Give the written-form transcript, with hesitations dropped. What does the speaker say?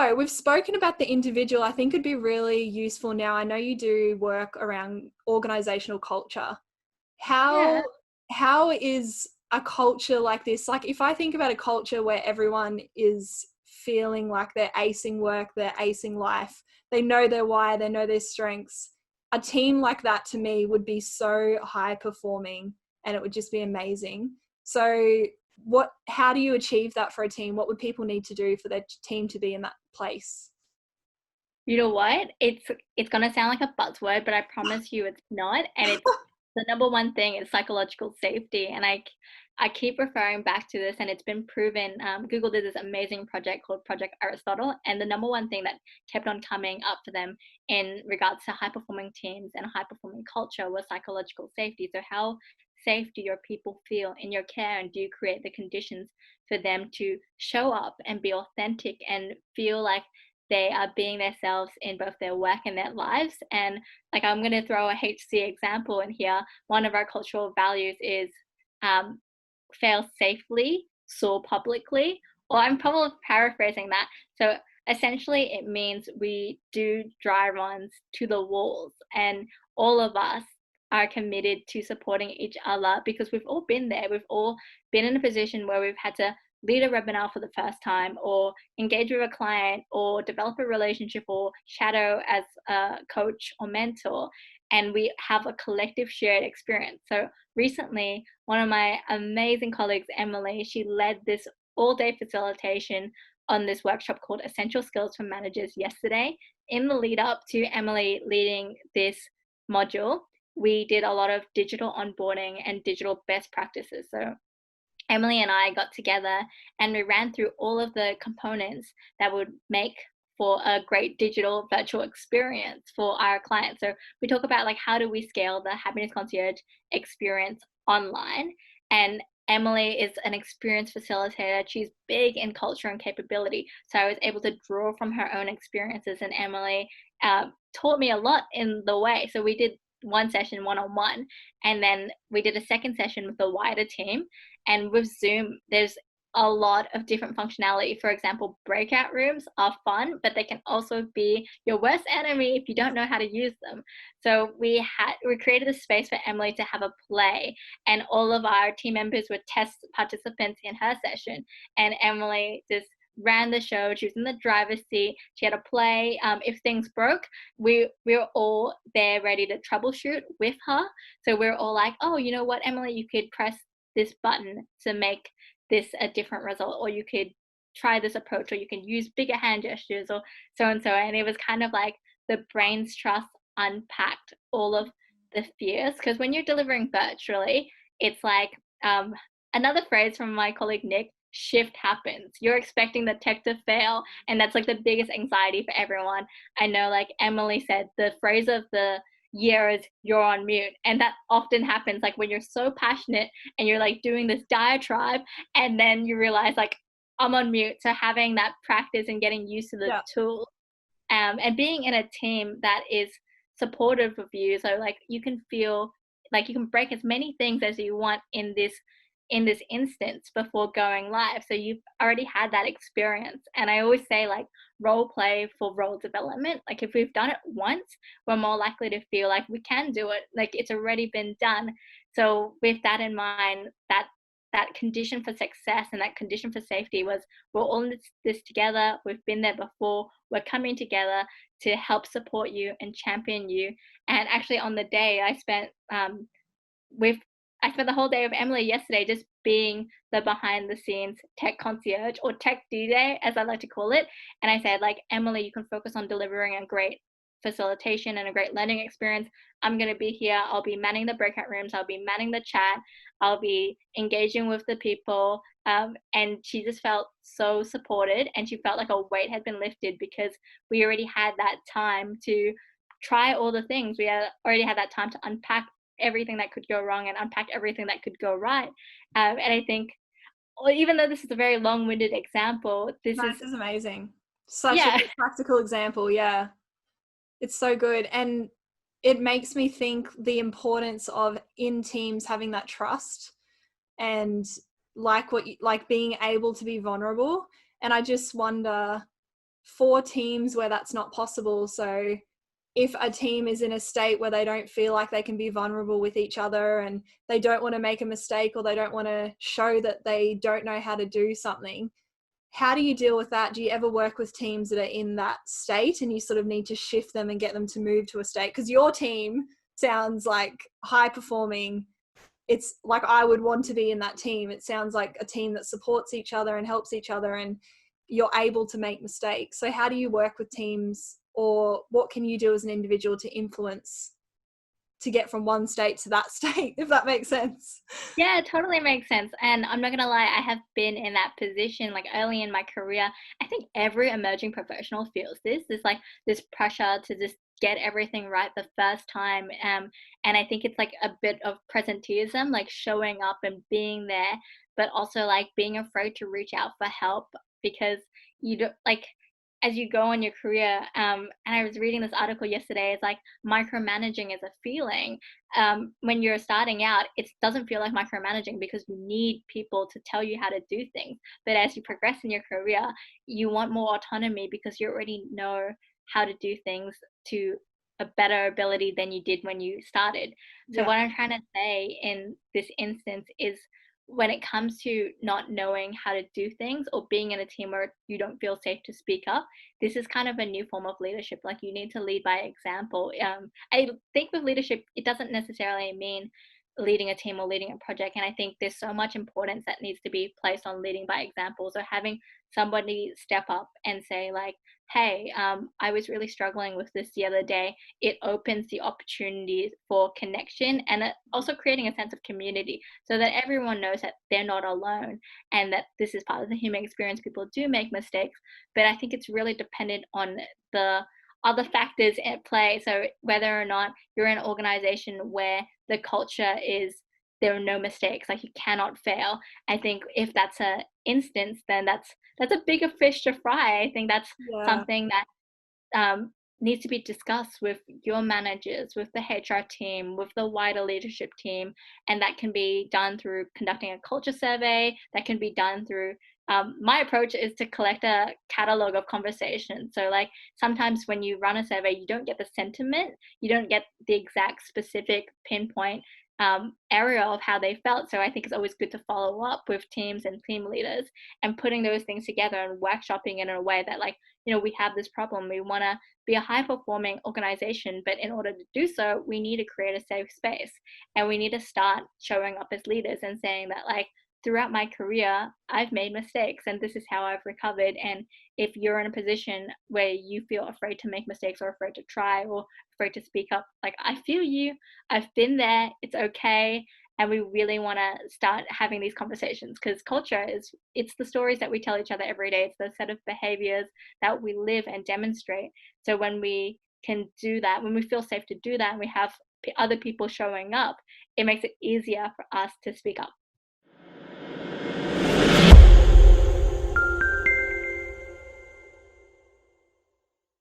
So we've spoken about the individual. I think it'd be really useful now. I know you do work around organizational culture. Yeah. How is a culture like this? Like if I think about a culture where everyone is feeling like they're acing work, they're acing life, they know their why, they know their strengths. A team like that to me would be so high performing and it would just be amazing. So how do you achieve that for a team? What would people need to do for their team to be in that place? You know what? It's gonna sound like a buzzword, but I promise you it's not. And it's the number one thing is psychological safety. And I keep referring back to this, and it's been proven. Google did this amazing project called Project Aristotle, and the number one thing that kept on coming up for them in regards to high performing teams and high performing culture was psychological safety. So how safe do your people feel in your care, and do you create the conditions for them to show up and be authentic and feel like they are being themselves in both their work and their lives. And like I'm going to throw a HC example in here. One of our cultural values is um, fail safely, soar publicly. Or I'm probably paraphrasing that. So essentially, it means we do dry runs to the walls, and all of us are committed to supporting each other because we've all been there. We've all been in a position where we've had to lead a webinar for the first time, or engage with a client, or develop a relationship, or shadow as a coach or mentor. And we have a collective shared experience. So recently, one of my amazing colleagues, Emily, she led this all day facilitation on this workshop called Essential Skills for Managers yesterday. In the lead up to Emily leading this module, we did a lot of digital onboarding and digital best practices. So Emily and I got together and we ran through all of the components that would make for a great digital virtual experience for our clients. So we talk about like how do we scale the happiness concierge experience online. And Emily is an experienced facilitator. She's big in culture and capability. So I was able to draw from her own experiences, and Emily taught me a lot in the way. So we did one session one-on-one, and then we did a second session with a wider team. And with Zoom, there's a lot of different functionality. For example, breakout rooms are fun, but they can also be your worst enemy if you don't know how to use them. So we created a space for Emily to have a play, and all of our team members were test participants in her session. And Emily just ran the show. She was in the driver's seat. She had a play. If things broke, we were all there ready to troubleshoot with her. So we're all like, oh, you know what, Emily, you could press this button to make this a different result, or you could try this approach, or you can use bigger hand gestures, or so and so. And it was kind of like the brain's trust unpacked all of the fears, because when you're delivering virtually, it's like another phrase from my colleague Nick, shift happens. You're expecting the tech to fail, and that's like the biggest anxiety for everyone. I know, like Emily said, the phrase of the year is you're on mute, and that often happens like when you're so passionate and you're like doing this diatribe, and then you realize like I'm on mute. So having that practice and getting used to the Yeah. tool, and being in a team that is supportive of you, so like you can feel like you can break as many things as you want in this instance before going live, so you've already had that experience. And I always say, like, role play for role development. Like if we've done it once, we're more likely to feel like we can do it, like it's already been done. So with that in mind, that condition for success and that condition for safety was, we're all in this together, we've been there before, we're coming together to help support you and champion you. And actually on the day with I spent the whole day with Emily yesterday just being the behind the scenes tech concierge, or tech DJ as I like to call it. And I said, like, Emily, you can focus on delivering a great facilitation and a great learning experience. I'm going to be here. I'll be manning the breakout rooms. I'll be manning the chat. I'll be engaging with the people. And she just felt so supported, and she felt like a weight had been lifted because we already had that time to try all the things. We had already had that time to unpack everything that could go wrong and unpack everything that could go right. And I think, well, even though this is a very long-winded example, No, this is amazing. Such a yeah, good practical example. Yeah. It's so good. And it makes me think the importance of in teams having that trust and like being able to be vulnerable. And I just wonder for teams where that's not possible, so if a team is in a state where they don't feel like they can be vulnerable with each other and they don't want to make a mistake or they don't want to show that they don't know how to do something, how do you deal with that? Do you ever work with teams that are in that state and you sort of need to shift them and get them to move to a state? Because your team sounds like high performing. It's like I would want to be in that team. It sounds like a team that supports each other and helps each other, and you're able to make mistakes. So how do you work with teams, or what can you do as an individual to influence to get from one state to that state, if that makes sense? Yeah, it totally makes sense. And I'm not gonna lie, I have been in that position like early in my career. I think every emerging professional feels this. There's like this pressure to just get everything right the first time. And I think it's like a bit of presenteeism, like showing up and being there, but also like being afraid to reach out for help because you don't like as you go on your career. And I was reading this article yesterday. It's like micromanaging is a feeling. When you're starting out, it doesn't feel like micromanaging because you need people to tell you how to do things. But as you progress in your career, you want more autonomy because you already know how to do things to a better ability than you did when you started. So, Yeah. what I'm trying to say in this instance is when it comes to not knowing how to do things or being in a team where you don't feel safe to speak up, this is kind of a new form of leadership. Like you need to lead by example. I think with leadership, it doesn't necessarily mean leading a team or leading a project. And I think there's so much importance that needs to be placed on leading by example. So having somebody step up and say like, hey, I was really struggling with this the other day. It opens the opportunities for connection and also creating a sense of community so that everyone knows that they're not alone and that this is part of the human experience. People do make mistakes, but I think it's really dependent on the other factors at play. So whether or not you're in an organization where the culture is there are no mistakes, like you cannot fail. I think if that's a instance, then that's a bigger fish to fry. I think that's Yeah. something that needs to be discussed with your managers, with the HR team, with the wider leadership team. And that can be done through conducting a culture survey, that can be done through my approach is to collect a catalog of conversations. So, like, sometimes when you run a survey, you don't get the sentiment, you don't get the exact specific pinpoint area of how they felt. So, I think it's always good to follow up with teams and team leaders and putting those things together and workshopping in a way that, like, we have this problem. We want to be a high performing organization, but in order to do so, we need to create a safe space and we need to start showing up as leaders and saying that, like, throughout my career, I've made mistakes and this is how I've recovered. And if you're in a position where you feel afraid to make mistakes or afraid to try or afraid to speak up, like, I feel you, I've been there, it's okay. And we really want to start having these conversations because culture it's the stories that we tell each other every day. It's the set of behaviors that we live and demonstrate. So when we can do that, when we feel safe to do that and we have other people showing up, it makes it easier for us to speak up.